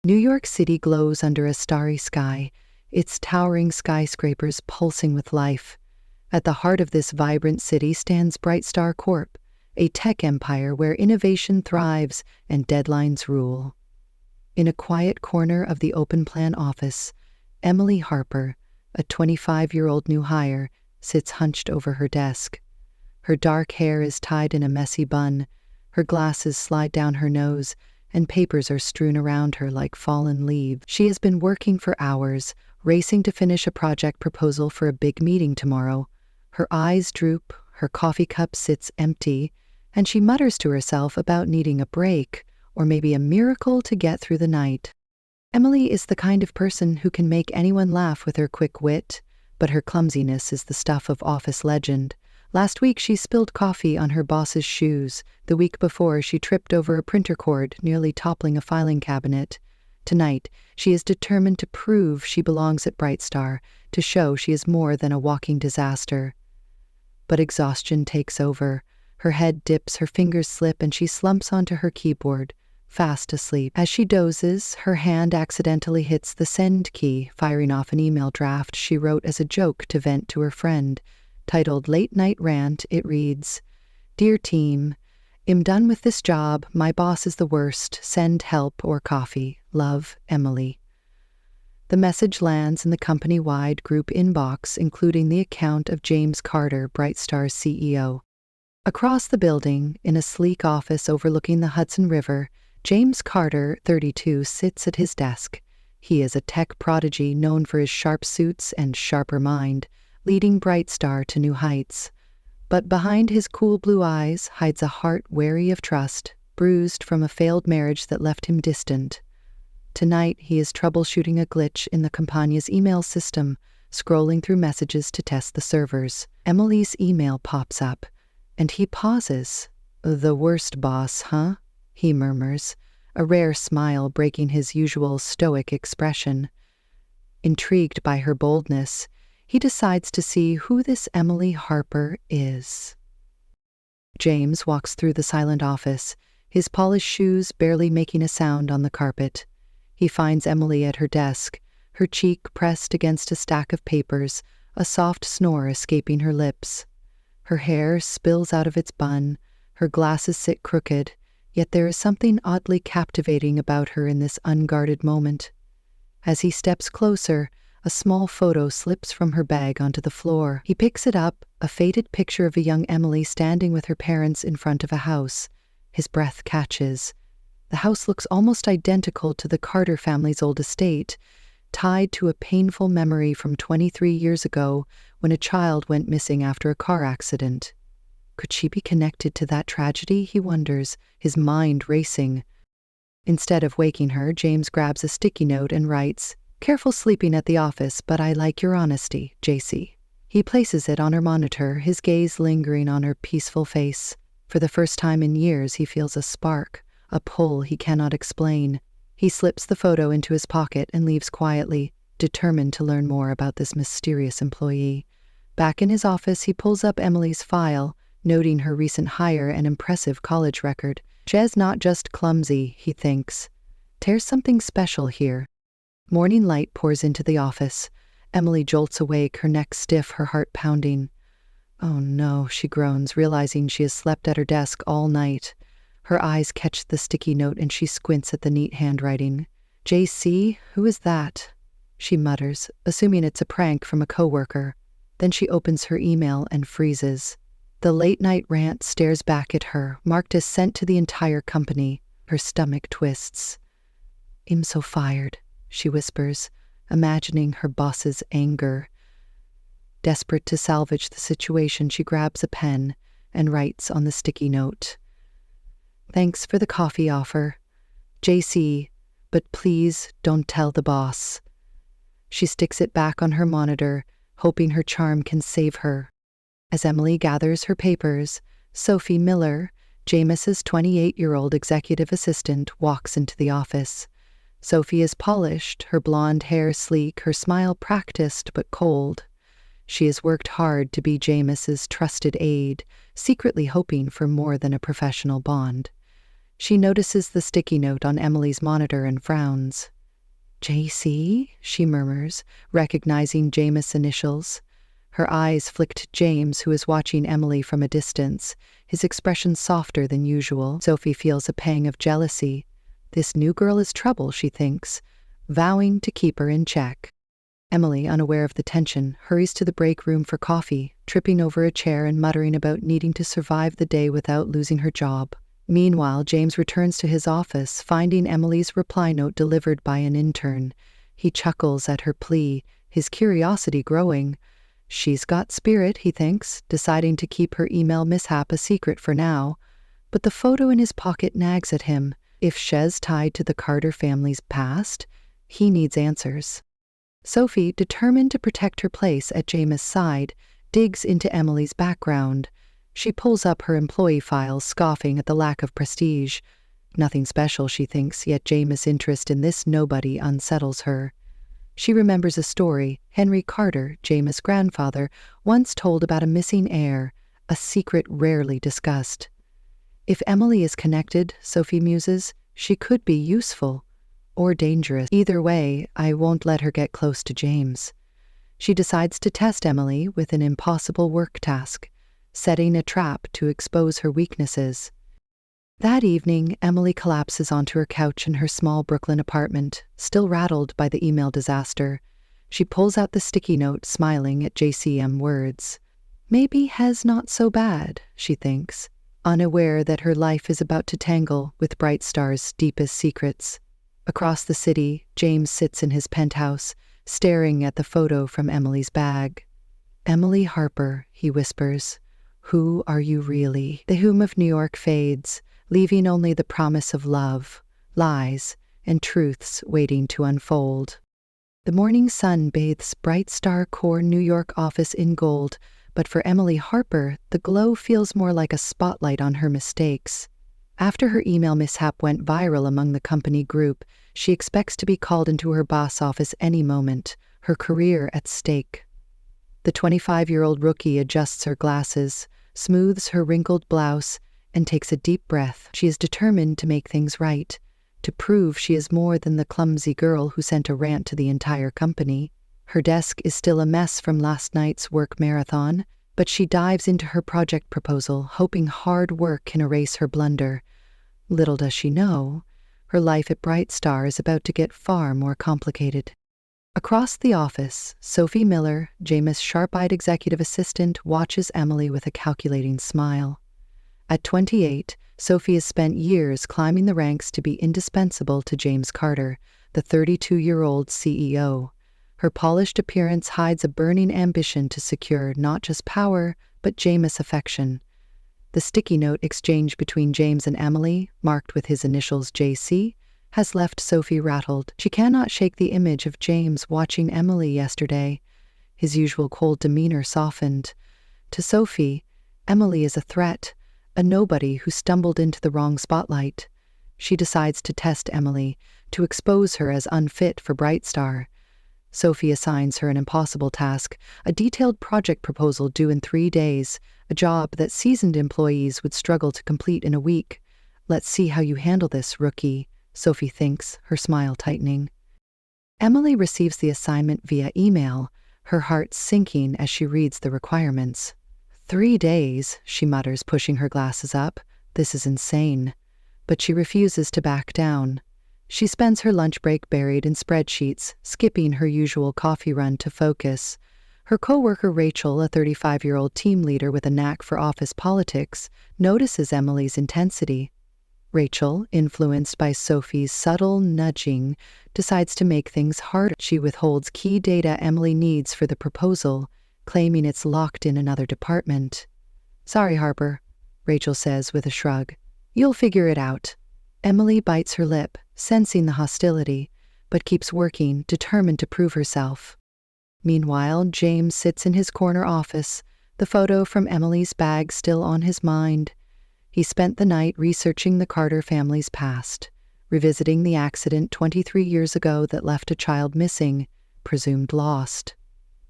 New York City glows under a starry sky, its towering skyscrapers pulsing with life. At the heart of this vibrant city stands Brightstar Corp., a tech empire where innovation thrives and deadlines rule. In a quiet corner of the open-plan office, Emily Harper, a 25-year-old new hire, sits hunched over her desk. Her dark hair is tied in a messy bun, her glasses slide down her nose, and papers are strewn around her like fallen leaves. She has been working for hours, racing to finish a project proposal for a big meeting tomorrow. Her eyes droop, her coffee cup sits empty, and she mutters to herself about needing a break, or maybe a miracle to get through the night. Emily is the kind of person who can make anyone laugh with her quick wit, but her clumsiness is the stuff of office legend. Last week she spilled coffee on her boss's shoes. The week before she tripped over a printer cord, nearly toppling a filing cabinet. Tonight, she is determined to prove she belongs at Brightstar, to show she is more than a walking disaster. But exhaustion takes over. Her head dips, her fingers slip, and she slumps onto her keyboard, fast asleep. As she dozes, her hand accidentally hits the send key, firing off an email draft she wrote as a joke to vent to her friend. Titled Late Night Rant, it reads, "Dear team, I'm done with this job. My boss is the worst. Send help or coffee. Love, Emily." The message lands in the company-wide group inbox, including the account of James Carter, Brightstar's CEO. Across the building, in a sleek office overlooking the Hudson River, James Carter, 32, sits at his desk. He is a tech prodigy known for his sharp suits and sharper mind, leading Brightstar to new heights. But behind his cool blue eyes hides a heart wary of trust, bruised from a failed marriage that left him distant. Tonight, he is troubleshooting a glitch in the Campania's email system, scrolling through messages to test the servers. Emily's email pops up, and he pauses. "The worst boss, huh?" he murmurs, a rare smile breaking his usual stoic expression. Intrigued by her boldness, he decides to see who this Emily Harper is. James walks through the silent office, his polished shoes barely making a sound on the carpet. He finds Emily at her desk, her cheek pressed against a stack of papers, a soft snore escaping her lips. Her hair spills out of its bun, her glasses sit crooked, yet there is something oddly captivating about her in this unguarded moment. As he steps closer, a small photo slips from her bag onto the floor. He picks it up, a faded picture of a young Emily standing with her parents in front of a house. His breath catches. The house looks almost identical to the Carter family's old estate, tied to a painful memory from 23 years ago when a child went missing after a car accident. Could she be connected to that tragedy, he wonders, his mind racing. Instead of waking her, James grabs a sticky note and writes, "Careful sleeping at the office, but I like your honesty, JC." He places it on her monitor, his gaze lingering on her peaceful face. For the first time in years, he feels a spark, a pull he cannot explain. He slips the photo into his pocket and leaves quietly, determined to learn more about this mysterious employee. Back in his office, he pulls up Emily's file, noting her recent hire and impressive college record. She's not just clumsy, he thinks. There's something special here. Morning light pours into the office. Emily jolts awake, her neck stiff, her heart pounding. "Oh no," she groans, realizing she has slept at her desk all night. Her eyes catch the sticky note and she squints at the neat handwriting. "JC, who is that?" she mutters, assuming it's a prank from a coworker. Then she opens her email and freezes. The late-night rant stares back at her, marked as sent to the entire company. Her stomach twists. "I'm so fired," she whispers, imagining her boss's anger. Desperate to salvage the situation, she grabs a pen and writes on the sticky note, "Thanks for the coffee offer, JC, but please don't tell the boss." She sticks it back on her monitor, hoping her charm can save her. As Emily gathers her papers, Sophie Miller, James's 28-year-old executive assistant, walks into the office. Sophie is polished, her blonde hair sleek, her smile practiced but cold. She has worked hard to be James's trusted aide, secretly hoping for more than a professional bond. She notices the sticky note on Emily's monitor and frowns. JC, she murmurs, recognizing Jameis' initials. Her eyes flick to James, who is watching Emily from a distance, his expression softer than usual. Sophie feels a pang of jealousy. This new girl is trouble, she thinks, vowing to keep her in check. Emily, unaware of the tension, hurries to the break room for coffee, tripping over a chair and muttering about needing to survive the day without losing her job. Meanwhile, James returns to his office, finding Emily's reply note delivered by an intern. He chuckles at her plea, his curiosity growing. She's got spirit, he thinks, deciding to keep her email mishap a secret for now. But the photo in his pocket nags at him. If Shez's tied to the Carter family's past, he needs answers. Sophie, determined to protect her place at Jameis' side, digs into Emily's background. She pulls up her employee files, scoffing at the lack of prestige. Nothing special, she thinks, yet Jameis' interest in this nobody unsettles her. She remembers a story Henry Carter, Jameis' grandfather, once told about a missing heir, a secret rarely discussed. If Emily is connected, Sophie muses, she could be useful or dangerous. Either way, I won't let her get close to James. She decides to test Emily with an impossible work task, setting a trap to expose her weaknesses. That evening, Emily collapses onto her couch in her small Brooklyn apartment, still rattled by the email disaster. She pulls out the sticky note, smiling at JCM words. Maybe Hez not so bad, she thinks, unaware that her life is about to tangle with Bright Star's deepest secrets. Across the city, James sits in his penthouse, staring at the photo from Emily's bag. Emily Harper, he whispers. Who are you really? The hum of New York fades, leaving only the promise of love, lies, and truths waiting to unfold. The morning sun bathes Bright Star Core New York office in gold, but for Emily Harper, the glow feels more like a spotlight on her mistakes. After her email mishap went viral among the company group, she expects to be called into her boss' office any moment, her career at stake. The 25-year-old rookie adjusts her glasses, smooths her wrinkled blouse, and takes a deep breath. She is determined to make things right, to prove she is more than the clumsy girl who sent a rant to the entire company. Her desk is still a mess from last night's work marathon, but she dives into her project proposal, hoping hard work can erase her blunder. Little does she know, her life at Bright Star is about to get far more complicated. Across the office, Sophie Miller, Jameis' sharp-eyed executive assistant, watches Emily with a calculating smile. At 28, Sophie has spent years climbing the ranks to be indispensable to James Carter, the 32-year-old CEO. Her polished appearance hides a burning ambition to secure not just power, but Jameis' affection. The sticky note exchange between James and Emily, marked with his initials JC, has left Sophie rattled. She cannot shake the image of James watching Emily yesterday. His usual cold demeanor softened. To Sophie, Emily is a threat, a nobody who stumbled into the wrong spotlight. She decides to test Emily, to expose her as unfit for Bright Star. Sophie assigns her an impossible task, a detailed project proposal due in 3 days, a job that seasoned employees would struggle to complete in a week. Let's see how you handle this, rookie, Sophie thinks, her smile tightening. Emily receives the assignment via email, her heart sinking as she reads the requirements. 3 days, she mutters, pushing her glasses up. This is insane. But she refuses to back down. She spends her lunch break buried in spreadsheets, skipping her usual coffee run to focus. Her coworker Rachel, a 35-year-old team leader with a knack for office politics, notices Emily's intensity. Rachel, influenced by Sophie's subtle nudging, decides to make things harder. She withholds key data Emily needs for the proposal, claiming it's locked in another department. Sorry, Harper, Rachel says with a shrug. You'll figure it out. Emily bites her lip, sensing the hostility, but keeps working, determined to prove herself. Meanwhile, James sits in his corner office, the photo from Emily's bag still on his mind. He spent the night researching the Carter family's past, revisiting the accident 23 years ago that left a child missing, presumed lost.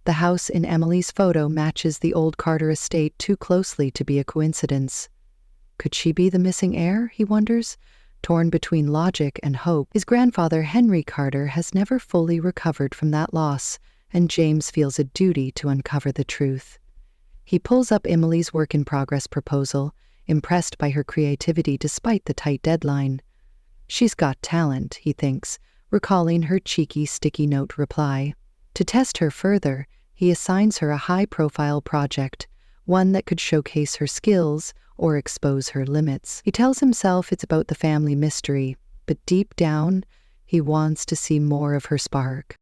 The house in Emily's photo matches the old Carter estate too closely to be a coincidence. Could she be the missing heir, he wonders, torn between logic and hope. His grandfather, Henry Carter, has never fully recovered from that loss, and James feels a duty to uncover the truth. He pulls up Emily's work-in-progress proposal, impressed by her creativity despite the tight deadline. She's got talent, he thinks, recalling her cheeky sticky note reply. To test her further, he assigns her a high-profile project, one that could showcase her skills or expose her limits. He tells himself it's about the family mystery, but deep down, he wants to see more of her spark.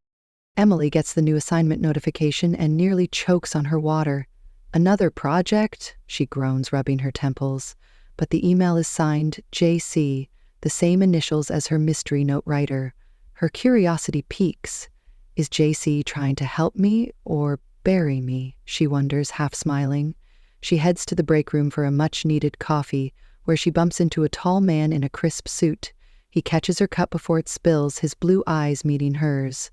Emily gets the new assignment notification and nearly chokes on her water. "Another project?" she groans, rubbing her temples. But the email is signed JC, the same initials as her mystery note writer. Her curiosity peaks. Is JC trying to help me or bury me? She wonders, half smiling. She heads to the break room for a much-needed coffee, where she bumps into a tall man in a crisp suit. He catches her cup before it spills, his blue eyes meeting hers.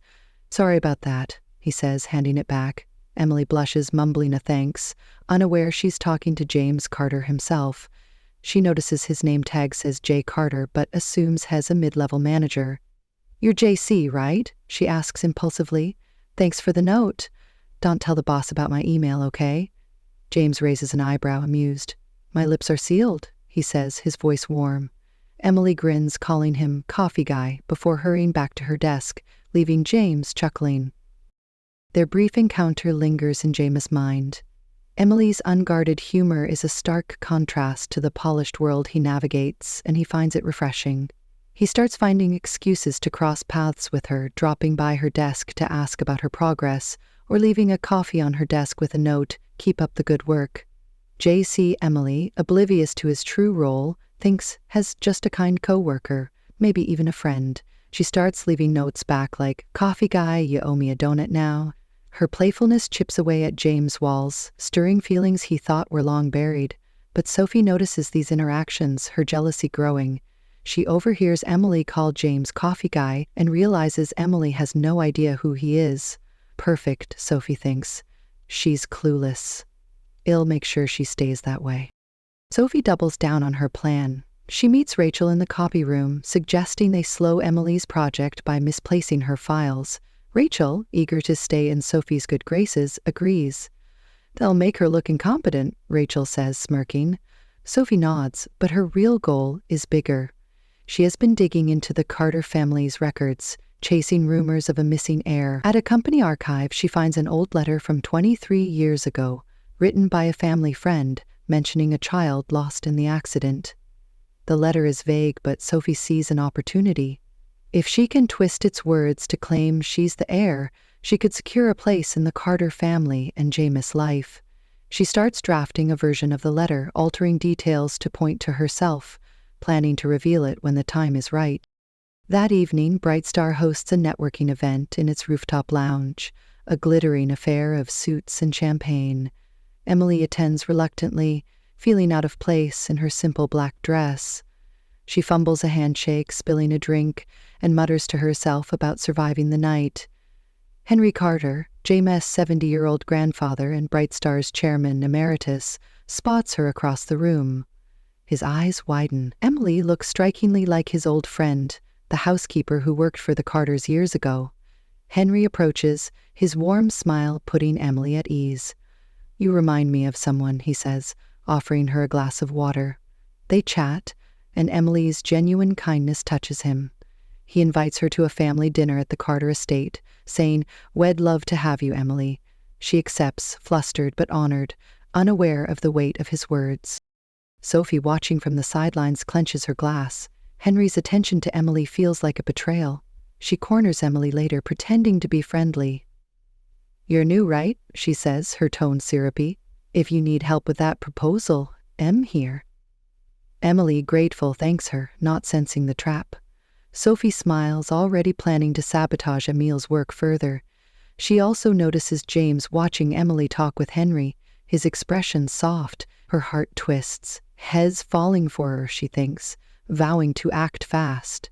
"Sorry about that," he says, handing it back. Emily blushes, mumbling a thanks, unaware she's talking to James Carter himself. She notices his name tag says J. Carter, but assumes he's a mid-level manager. "You're JC, right?" she asks impulsively. "Thanks for the note. Don't tell the boss about my email, okay?" James raises an eyebrow, amused. "My lips are sealed," he says, his voice warm. Emily grins, calling him coffee guy, before hurrying back to her desk, leaving James chuckling. Their brief encounter lingers in James' mind. Emily's unguarded humor is a stark contrast to the polished world he navigates, and he finds it refreshing. He starts finding excuses to cross paths with her, dropping by her desk to ask about her progress, or leaving a coffee on her desk with a note, "Keep up the good work." JC Emily, oblivious to his true role, thinks has just a kind co-worker, maybe even a friend. She starts leaving notes back like, "Coffee guy, you owe me a donut now." Her playfulness chips away at James' walls, stirring feelings he thought were long buried. But Sophie notices these interactions, her jealousy growing. She overhears Emily call James coffee guy and realizes Emily has no idea who he is. Perfect, Sophie thinks. She's clueless. I'll make sure she stays that way. Sophie doubles down on her plan. She meets Rachel in the copy room, suggesting they slow Emily's project by misplacing her files. Rachel, eager to stay in Sophie's good graces, agrees. "They'll make her look incompetent," Rachel says, smirking. Sophie nods, but her real goal is bigger. She has been digging into the Carter family's records, chasing rumors of a missing heir. At a company archive, she finds an old letter from 23 years ago, written by a family friend, mentioning a child lost in the accident. The letter is vague, but Sophie sees an opportunity. If she can twist its words to claim she's the heir, she could secure a place in the Carter family and James' life. She starts drafting a version of the letter, altering details to point to herself, planning to reveal it when the time is right. That evening, Brightstar hosts a networking event in its rooftop lounge, a glittering affair of suits and champagne. Emily attends reluctantly, feeling out of place in her simple black dress. She fumbles a handshake, spilling a drink, and mutters to herself about surviving the night. Henry Carter, James' 70-year-old grandfather and Brightstar's chairman emeritus, spots her across the room. His eyes widen. Emily looks strikingly like his old friend, the housekeeper who worked for the Carters years ago. Henry approaches, his warm smile putting Emily at ease. "You remind me of someone," he says, offering her a glass of water. They chat, and Emily's genuine kindness touches him. He invites her to a family dinner at the Carter estate, saying, "We'd love to have you, Emily." She accepts, flustered but honored, unaware of the weight of his words. Sophie, watching from the sidelines, clenches her glass. Henry's attention to Emily feels like a betrayal. She corners Emily later, pretending to be friendly. "You're new, right?" she says, her tone syrupy. "If you need help with that proposal, I'm here." Emily, grateful, thanks her, not sensing the trap. Sophie smiles, already planning to sabotage Emile's work further. She also notices James watching Emily talk with Henry, his expression soft. Her heart twists. He's falling for her, she thinks, vowing to act fast.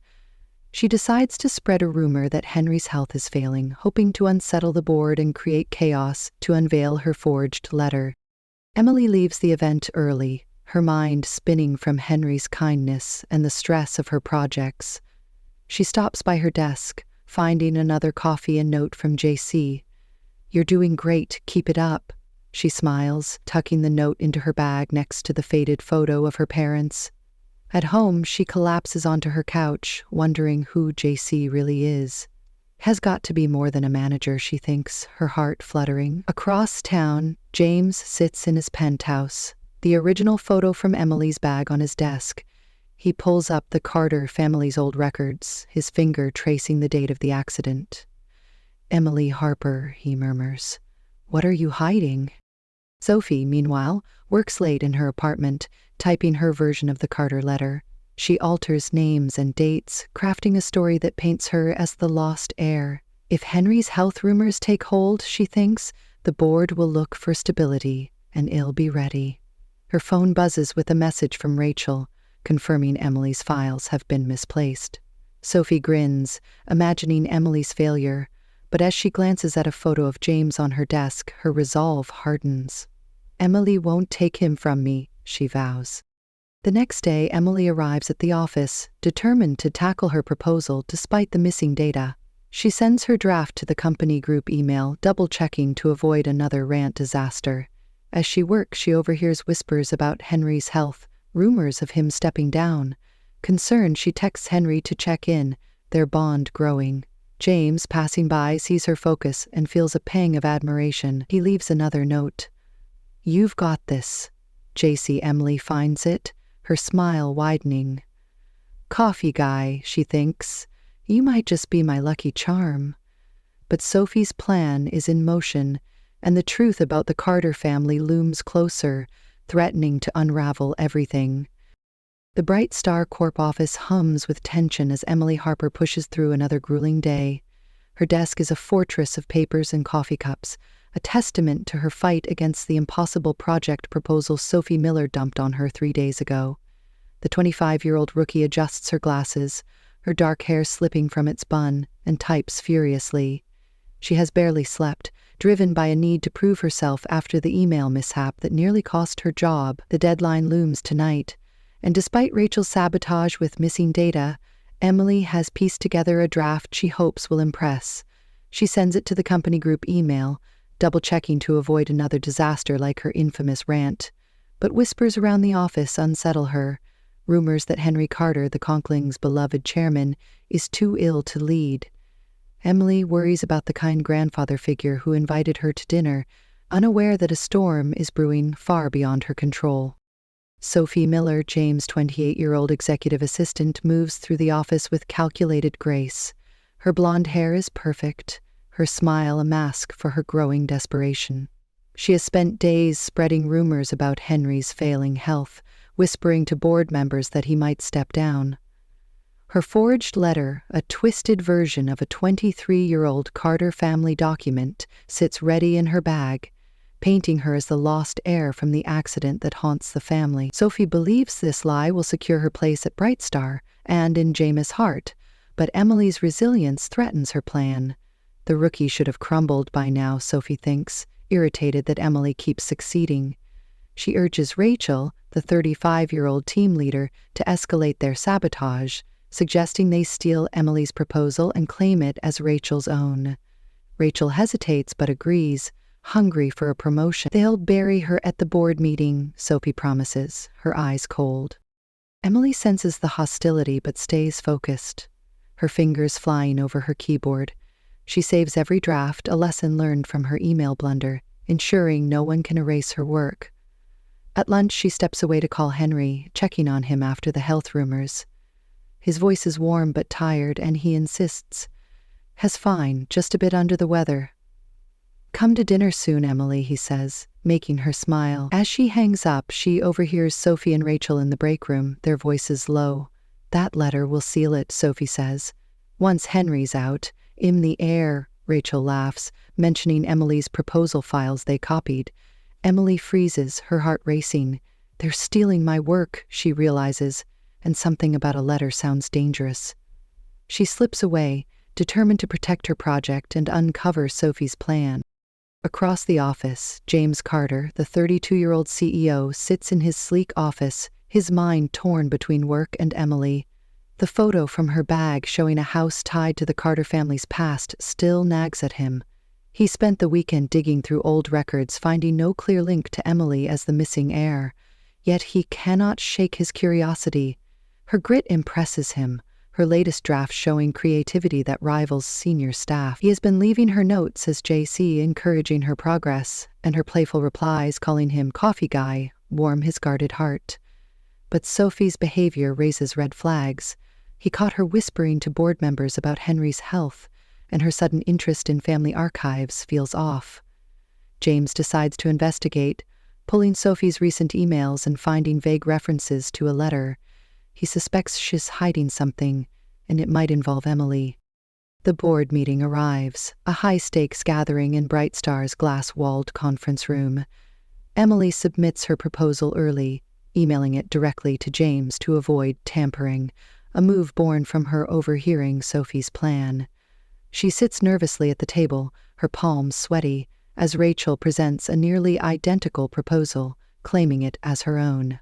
She decides to spread a rumor that Henry's health is failing, hoping to unsettle the board and create chaos to unveil her forged letter. Emily leaves the event early, her mind spinning from Henry's kindness and the stress of her projects. She stops by her desk, finding another coffee and note from JC. "You're doing great, keep it up." She smiles, tucking the note into her bag next to the faded photo of her parents. At home, she collapses onto her couch, wondering who JC really is. Has got to be more than a manager, she thinks, her heart fluttering. Across town, James sits in his penthouse, the original photo from Emily's bag on his desk. He pulls up the Carter family's old records, his finger tracing the date of the accident. "Emily Harper," he murmurs. "What are you hiding?" Sophie, meanwhile, works late in her apartment, typing her version of the Carter letter. She alters names and dates, crafting a story that paints her as the lost heir. If Henry's health rumors take hold, she thinks, the board will look for stability, and it'll be ready. Her phone buzzes with a message from Rachel, confirming Emily's files have been misplaced. Sophie grins, imagining Emily's failure, but as she glances at a photo of James on her desk, her resolve hardens. "Emily won't take him from me," she vows. The next day, Emily arrives at the office, determined to tackle her proposal despite the missing data. She sends her draft to the company group email, double-checking to avoid another rant disaster. As she works, she overhears whispers about Henry's health, rumors of him stepping down. Concerned, she texts Henry to check in, their bond growing. James, passing by, sees her focus and feels a pang of admiration. He leaves another note. "You've got this." JC Emily finds it, her smile widening. "Coffee guy," she thinks. "You might just be my lucky charm." But Sophie's plan is in motion, and the truth about the Carter family looms closer, threatening to unravel everything. The Bright Star Corp office hums with tension as Emily Harper pushes through another grueling day. Her desk is a fortress of papers and coffee cups, a testament to her fight against the impossible project proposal Sophie Miller dumped on her 3 days ago. The 25-year-old rookie adjusts her glasses, her dark hair slipping from its bun, and types furiously. She has barely slept, driven by a need to prove herself after the email mishap that nearly cost her job. The deadline looms tonight, and despite Rachel's sabotage with missing data, Emily has pieced together a draft she hopes will impress. She sends it to the company group email, double-checking to avoid another disaster like her infamous rant. But whispers around the office unsettle her. Rumors that Henry Carter, the Conkling's beloved chairman, is too ill to lead. Emily worries about the kind grandfather figure who invited her to dinner, unaware that a storm is brewing far beyond her control. Sophie Miller, James' 28-year-old executive assistant, moves through the office with calculated grace. Her blonde hair is perfect, her smile a mask for her growing desperation. She has spent days spreading rumors about Henry's failing health, whispering to board members that he might step down. Her forged letter, a twisted version of a 23-year-old Carter family document, sits ready in her bag, painting her as the lost heir from the accident that haunts the family. Sophie believes this lie will secure her place at Bright Star and in James' heart, but Emily's resilience threatens her plan. The rookie should have crumbled by now, Sophie thinks, irritated that Emily keeps succeeding. She urges Rachel, the 35-year-old team leader, to escalate their sabotage, suggesting they steal Emily's proposal and claim it as Rachel's own. Rachel hesitates but agrees, hungry for a promotion. "They'll bury her at the board meeting," Sophie promises, her eyes cold. Emily senses the hostility but stays focused, her fingers flying over her keyboard. She saves every draft, a lesson learned from her email blunder, ensuring no one can erase her work. At lunch, she steps away to call Henry, checking on him after the health rumors. His voice is warm but tired, and he insists. "Has fine, just a bit under the weather." "Come to dinner soon, Emily," he says, making her smile. As she hangs up, she overhears Sophie and Rachel in the break room, their voices low. "That letter will seal it," Sophie says. "Once Henry's out, in the air," Rachel laughs, mentioning Emily's proposal files they copied. Emily freezes, her heart racing. "They're stealing my work," she realizes, and something about a letter sounds dangerous. She slips away, determined to protect her project and uncover Sophie's plan. Across the office, James Carter, the 32-year-old CEO, sits in his sleek office, his mind torn between work and Emily. The photo from her bag showing a house tied to the Carter family's past still nags at him. He spent the weekend digging through old records, finding no clear link to Emily as the missing heir. Yet he cannot shake his curiosity. Her grit impresses him, her latest draft showing creativity that rivals senior staff. He has been leaving her notes as JC, encouraging her progress, and her playful replies, calling him coffee guy, warm his guarded heart. But Sophie's behavior raises red flags. He caught her whispering to board members about Henry's health, and her sudden interest in family archives feels off. James decides to investigate, pulling Sophie's recent emails and finding vague references to a letter. He suspects she's hiding something, and it might involve Emily. The board meeting arrives, a high-stakes gathering in Bright Star's glass-walled conference room. Emily submits her proposal early, emailing it directly to James to avoid tampering, a move born from her overhearing Sophie's plan. She sits nervously at the table, her palms sweaty, as Rachel presents a nearly identical proposal, claiming it as her own.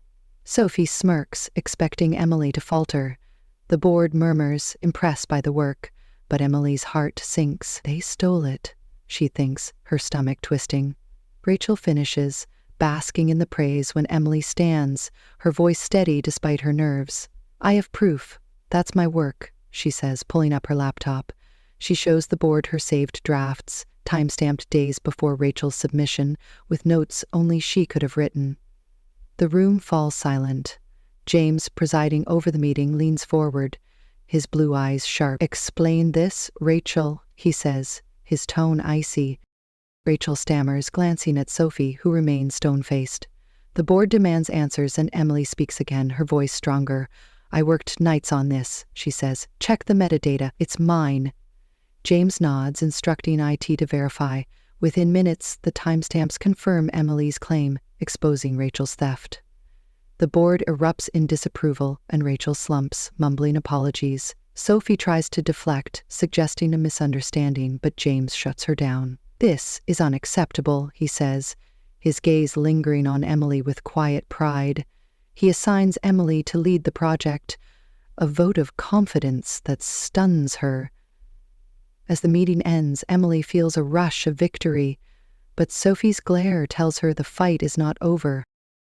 Sophie smirks, expecting Emily to falter. The board murmurs, impressed by the work, but Emily's heart sinks. They stole it, she thinks, her stomach twisting. Rachel finishes, basking in the praise when Emily stands, her voice steady despite her nerves. I have proof. That's my work, she says, pulling up her laptop. She shows the board her saved drafts, time-stamped days before Rachel's submission, with notes only she could have written. The room falls silent. James, presiding over the meeting, leans forward, his blue eyes sharp. Explain this, Rachel, he says, his tone icy. Rachel stammers, glancing at Sophie, who remains stone-faced. The board demands answers, and Emily speaks again, her voice stronger. I worked nights on this, she says. Check the metadata. It's mine. James nods, instructing IT to verify. Within minutes, the timestamps confirm Emily's claim, exposing Rachel's theft. The board erupts in disapproval, and Rachel slumps, mumbling apologies. Sophie tries to deflect, suggesting a misunderstanding, but James shuts her down. This is unacceptable, he says, his gaze lingering on Emily with quiet pride. He assigns Emily to lead the project, a vote of confidence that stuns her. As the meeting ends, Emily feels a rush of victory, but Sophie's glare tells her the fight is not over.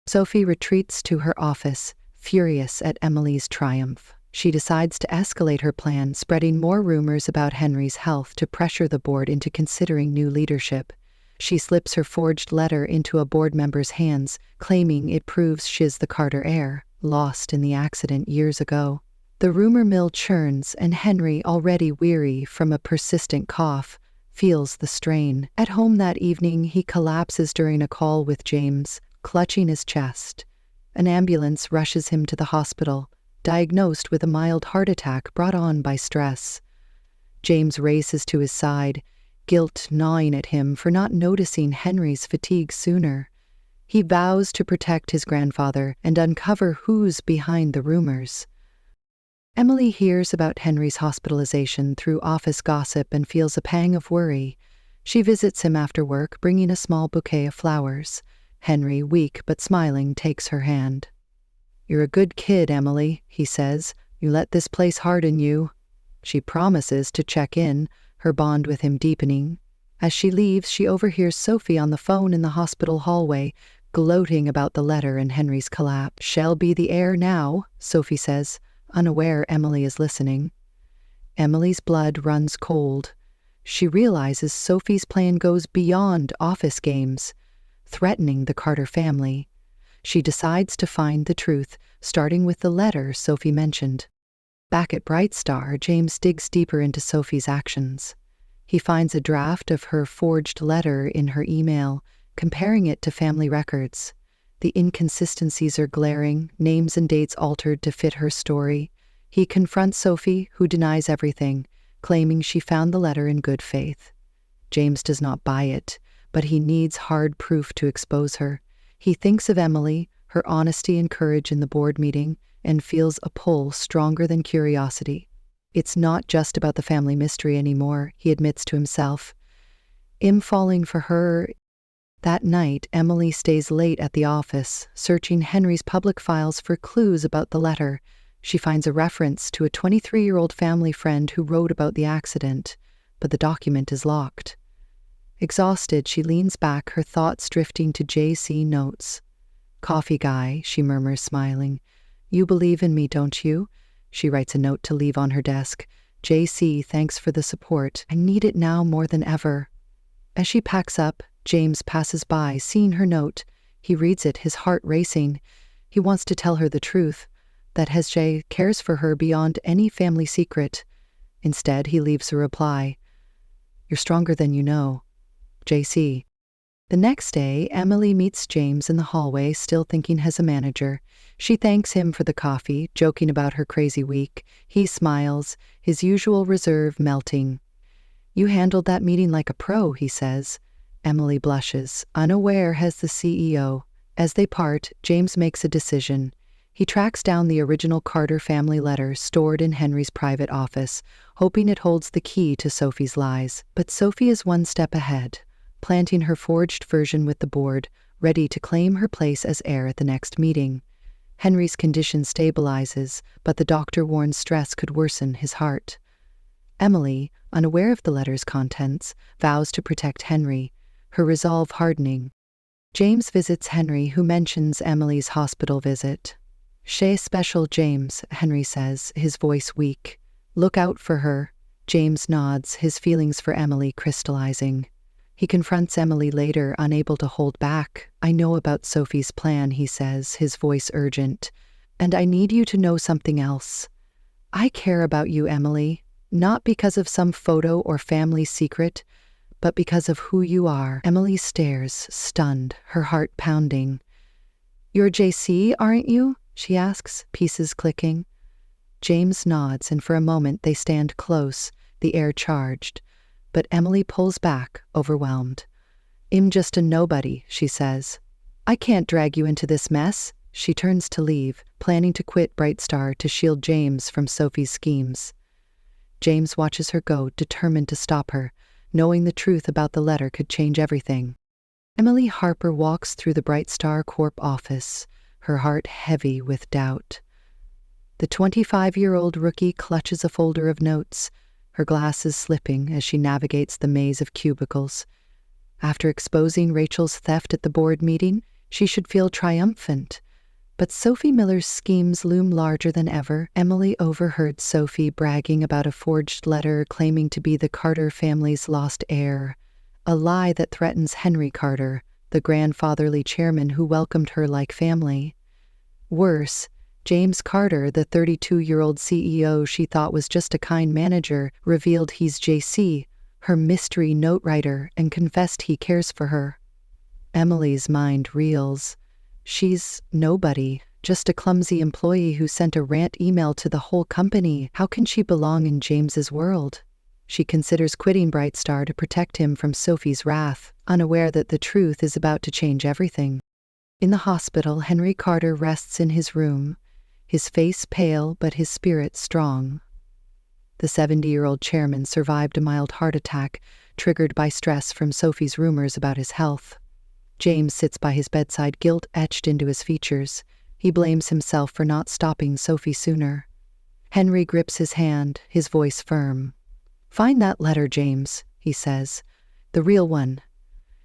Sophie retreats to her office, furious at Emily's triumph. She decides to escalate her plan, spreading more rumors about Henry's health to pressure the board into considering new leadership. She slips her forged letter into a board member's hands, claiming it proves she's the Carter heir, lost in the accident years ago. The rumor mill churns, and Henry, already weary from a persistent cough, feels the strain. At home that evening, he collapses during a call with James, clutching his chest. An ambulance rushes him to the hospital, diagnosed with a mild heart attack brought on by stress. James races to his side, guilt gnawing at him for not noticing Henry's fatigue sooner. He vows to protect his grandfather and uncover who's behind the rumors. Emily hears about Henry's hospitalization through office gossip and feels a pang of worry. She visits him after work, bringing a small bouquet of flowers. Henry, weak but smiling, takes her hand. You're a good kid, Emily, he says. You let this place harden you. She promises to check in, her bond with him deepening. As she leaves, she overhears Sophie on the phone in the hospital hallway, gloating about the letter and Henry's collapse. Shall be the heir now, Sophie says, unaware Emily is listening. Emily's blood runs cold. She realizes Sophie's plan goes beyond office games, threatening the Carter family. She decides to find the truth, starting with the letter Sophie mentioned. Back at Bright Star, James digs deeper into Sophie's actions. He finds a draft of her forged letter in her email, comparing it to family records. The inconsistencies are glaring, names and dates altered to fit her story. He confronts Sophie, who denies everything, claiming she found the letter in good faith. James does not buy it, but he needs hard proof to expose her. He thinks of Emily, her honesty and courage in the board meeting, and feels a pull stronger than curiosity. It's not just about the family mystery anymore, he admits to himself. falling for her. That night, Emily stays late at the office, searching Henry's public files for clues about the letter. She finds a reference to a 23-year-old family friend who wrote about the accident, but the document is locked. Exhausted, she leans back, her thoughts drifting to JC notes. "Coffee guy," she murmurs, smiling. "You believe in me, don't you?" She writes a note to leave on her desk. "JC, thanks for the support. I need it now more than ever." As she packs up, James passes by, seeing her note. He reads it, his heart racing. He wants to tell her the truth, that Hesje cares for her beyond any family secret. Instead, he leaves a reply. "You're stronger than you know. JC." The next day, Emily meets James in the hallway, still thinking as a manager. She thanks him for the coffee, joking about her crazy week. He smiles, his usual reserve melting. "You handled that meeting like a pro," he says. Emily blushes, unaware as the CEO. As they part, James makes a decision. He tracks down the original Carter family letter stored in Henry's private office, hoping it holds the key to Sophie's lies. But Sophie is one step ahead, planting her forged version with the board, ready to claim her place as heir at the next meeting. Henry's condition stabilizes, but the doctor warns stress could worsen his heart. Emily, unaware of the letter's contents, vows to protect Henry, her resolve hardening. James visits Henry, who mentions Emily's hospital visit. "Chez Special James," Henry says, his voice weak. "Look out for her." James nods, his feelings for Emily crystallizing. He confronts Emily later, unable to hold back. "I know about Sophie's plan," he says, his voice urgent. "And I need you to know something else. I care about you, Emily, not because of some photo or family secret, but because of who you are." Emily stares, stunned, her heart pounding. "You're JC, aren't you?" she asks, pieces clicking. James nods, and for a moment they stand close, the air charged. But Emily pulls back, overwhelmed. "I'm just a nobody," she says. "I can't drag you into this mess." She turns to leave, planning to quit Brightstar to shield James from Sophie's schemes. James watches her go, determined to stop her, knowing the truth about the letter could change everything. Emily Harper walks through the Brightstar Corp office, her heart heavy with doubt. The 25-year-old rookie clutches a folder of notes, her glasses slipping as she navigates the maze of cubicles. After exposing Rachel's theft at the board meeting, she should feel triumphant. But Sophie Miller's schemes loom larger than ever. Emily overheard Sophie bragging about a forged letter claiming to be the Carter family's lost heir, a lie that threatens Henry Carter, the grandfatherly chairman who welcomed her like family. Worse, James Carter, the 32-year-old CEO she thought was just a kind manager, revealed he's JC, her mystery note writer, and confessed he cares for her. Emily's mind reels. She's nobody, just a clumsy employee who sent a rant email to the whole company. How can she belong in James's world? She considers quitting Brightstar to protect him from Sophie's wrath, unaware that the truth is about to change everything. In the hospital, Henry Carter rests in his room, his face pale but his spirit strong. The 70-year-old chairman survived a mild heart attack, triggered by stress from Sophie's rumors about his health. James sits by his bedside, guilt etched into his features. He blames himself for not stopping Sophie sooner. Henry grips his hand, his voice firm. "Find that letter, James," he says. "The real one.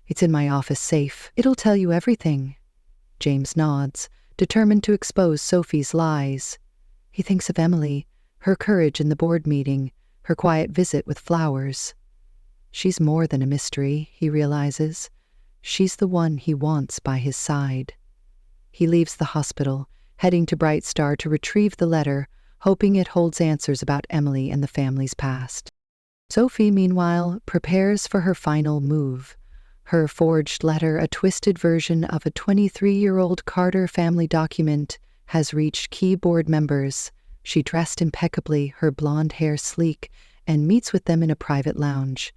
It's in my office safe. It'll tell you everything." James nods, determined to expose Sophie's lies. He thinks of Emily, her courage in the board meeting, her quiet visit with flowers. She's more than a mystery, he realizes. She's the one he wants by his side. He leaves the hospital, heading to Brightstar to retrieve the letter, hoping it holds answers about Emily and the family's past. Sophie, meanwhile, prepares for her final move. Her forged letter, a twisted version of a 23-year-old Carter family document, has reached key board members. She dressed impeccably, her blonde hair sleek, and meets with them in a private lounge.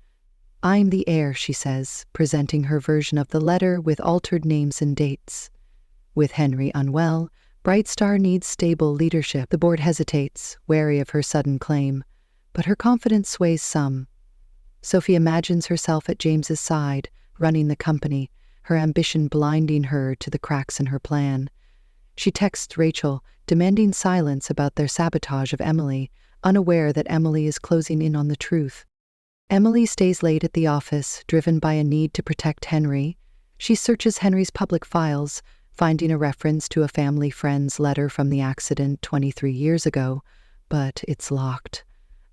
"I'm the heir," she says, presenting her version of the letter with altered names and dates. With Henry unwell, Brightstar needs stable leadership. The board hesitates, wary of her sudden claim, but her confidence sways some. Sophie imagines herself at James's side, running the company, her ambition blinding her to the cracks in her plan. She texts Rachel, demanding silence about their sabotage of Emily, unaware that Emily is closing in on the truth. Emily stays late at the office, driven by a need to protect Henry. She searches Henry's public files, finding a reference to a family friend's letter from the accident 23 years ago, but it's locked.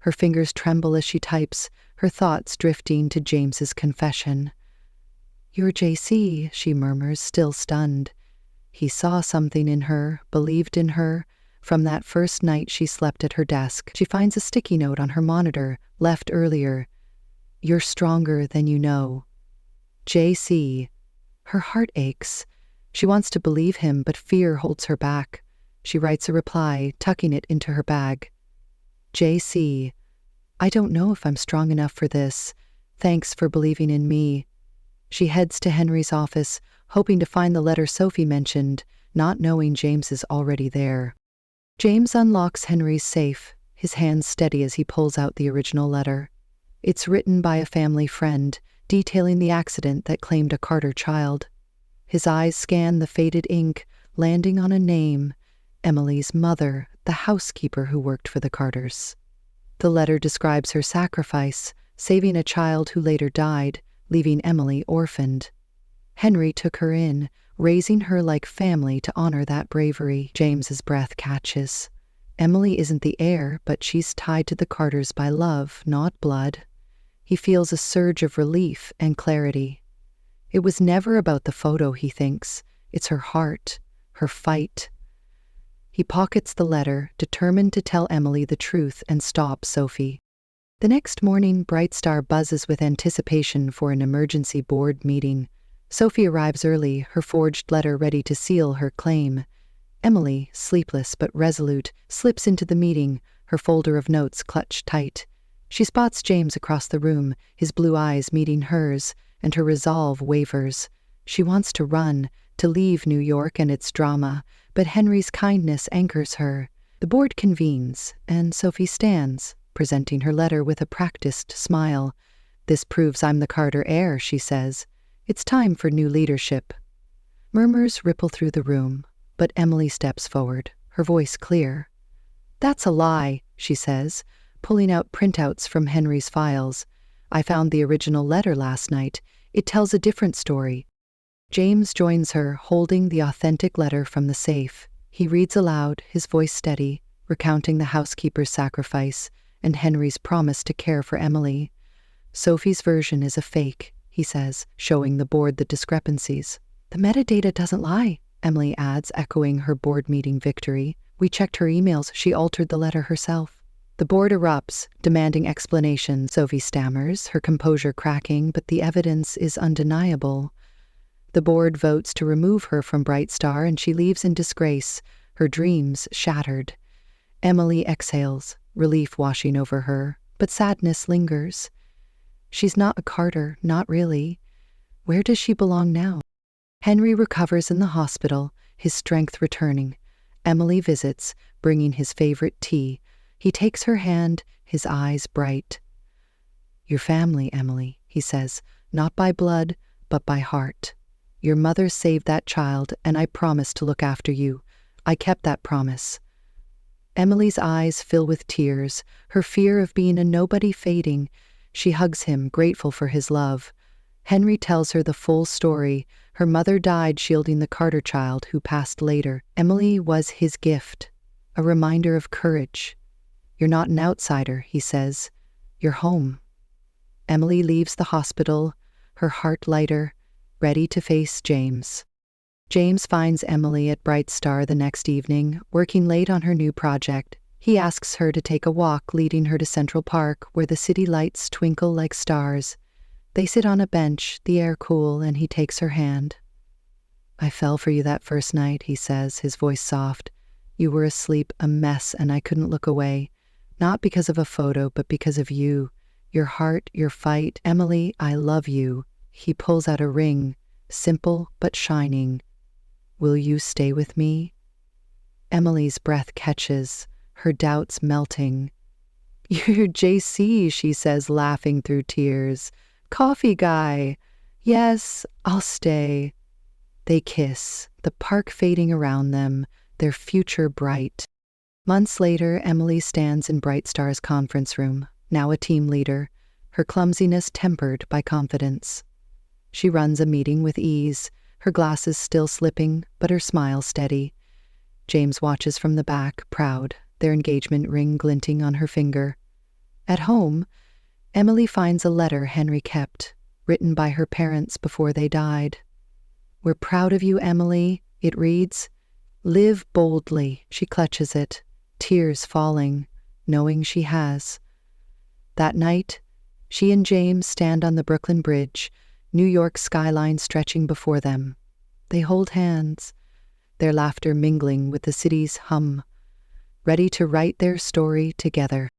Her fingers tremble as she types, her thoughts drifting to James's confession. "You're JC," she murmurs, still stunned. He saw something in her, believed in her. From that first night she slept at her desk, she finds a sticky note on her monitor, left earlier. "You're stronger than you know. JC." Her heart aches. She wants to believe him, but fear holds her back. She writes a reply, tucking it into her bag. "JC, I don't know if I'm strong enough for this. Thanks for believing in me." She heads to Henry's office, hoping to find the letter Sophie mentioned, not knowing James is already there. James unlocks Henry's safe, his hands steady as he pulls out the original letter. It's written by a family friend, detailing the accident that claimed a Carter child. His eyes scan the faded ink, landing on a name, Emily's mother, the housekeeper who worked for the Carters. The letter describes her sacrifice, saving a child who later died, leaving Emily orphaned. Henry took her in, raising her like family to honor that bravery. James's breath catches. Emily isn't the heir, but she's tied to the Carters by love, not blood. He feels a surge of relief and clarity. It was never about the photo, he thinks. It's her heart, her fight. He pockets the letter, determined to tell Emily the truth and stop Sophie. The next morning, Brightstar buzzes with anticipation for an emergency board meeting. Sophie arrives early, her forged letter ready to seal her claim. Emily, sleepless but resolute, slips into the meeting, her folder of notes clutched tight. She spots James across the room, his blue eyes meeting hers, and her resolve wavers. She wants to run, to leave New York and its drama, but Henry's kindness anchors her. The board convenes, and Sophie stands, presenting her letter with a practiced smile. "This proves I'm the Carter heir," she says. "It's time for new leadership." Murmurs ripple through the room, but Emily steps forward, her voice clear. "That's a lie," she says, pulling out printouts from Henry's files. "I found the original letter last night. It tells a different story." James joins her, holding the authentic letter from the safe. He reads aloud, his voice steady, recounting the housekeeper's sacrifice and Henry's promise to care for Emily. "Sophie's version is a fake," he says, showing the board the discrepancies. "The metadata doesn't lie," Emily adds, echoing her board meeting victory. "We checked her emails. She altered the letter herself." The board erupts, demanding explanation. Sophie stammers, her composure cracking, but the evidence is undeniable. The board votes to remove her from Brightstar, and she leaves in disgrace, her dreams shattered. Emily exhales, relief washing over her, but sadness lingers. She's not a Carter, not really. Where does she belong now? Henry recovers in the hospital, his strength returning. Emily visits, bringing his favorite tea. He takes her hand, his eyes bright. "Your family, Emily," he says, "not by blood, but by heart. Your mother saved that child, and I promised to look after you. I kept that promise." Emily's eyes fill with tears, her fear of being a nobody fading. She hugs him, grateful for his love. Henry tells her the full story. Her mother died shielding the Carter child, who passed later. Emily was his gift, a reminder of courage. "You're not an outsider," he says. "You're home." Emily leaves the hospital, her heart lighter, ready to face James. James finds Emily at Brightstar the next evening, working late on her new project. He asks her to take a walk, leading her to Central Park, where the city lights twinkle like stars. They sit on a bench, the air cool, and he takes her hand. "I fell for you that first night," he says, his voice soft. "You were asleep, a mess, and I couldn't look away. Not because of a photo, but because of you. Your heart, your fight. Emily, I love you." He pulls out a ring, simple but shining. "Will you stay with me?" Emily's breath catches, her doubts melting. "You're JC," she says, laughing through tears. "Coffee guy." "Yes, I'll stay." They kiss, the park fading around them, their future bright. Months later, Emily stands in Bright Star's conference room, now a team leader, her clumsiness tempered by confidence. She runs a meeting with ease, her glasses still slipping, but her smile steady. James watches from the back, proud, their engagement ring glinting on her finger. At home, Emily finds a letter Henry kept, written by her parents before they died. "We're proud of you, Emily," it reads. "Live boldly." She clutches it, tears falling, knowing she has. That night, she and James stand on the Brooklyn Bridge, New York skyline stretching before them. They hold hands, their laughter mingling with the city's hum, ready to write their story together.